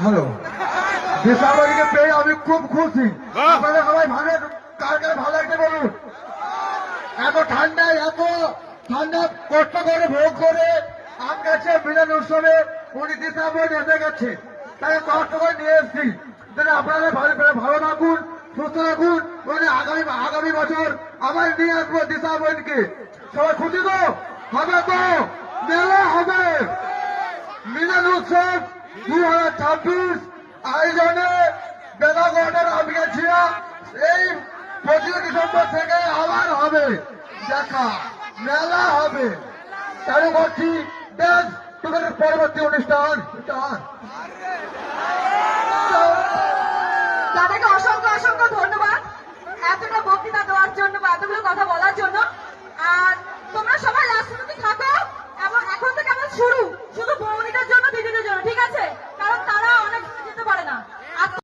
Hello, দীপাবলিকে পেয়ে আমি খুব খুশি। আপনারা সবাই ভালো, কার কার ভালো লাগছে বলুন। এত ঠান্ডায় এত ঠান্ডা কষ্ট করে ভোগ করে আম গাছে মিলন উৎসবে উনি দীপাবলি এসে গেছে, তাই কষ্ট করে নিয়ে এসেছি। আপনারা ভালো থাকুন, সুস্থ থাকুন। আগামী বছর আবার নিয়ে আসবো দীপাবলিকে। সবাই খুশি তো হবে, তো মেলা হবে। মিলন উৎসব 2026 আয়োজনে বেলাগড়ের আমগাছিয়া এই 25 ডিসেম্বর থেকে আবার হবে দেখা, মেলা হবে। চালু করছি দেশ তোমাদের পরবর্তী অনুষ্ঠান। দাদাকে অসংখ্য অসংখ্য ধন্যবাদ এতটা বক্তৃতা দেওয়ার জন্য বা এতগুলো কথা বলার জন্য। আর তোমরা সবাই লাস্ট পর্যন্ত থাকো, এবং এখন থেকে আমার শুরু শুধু বৌদিদের জন্য, দিদিদের জন্য।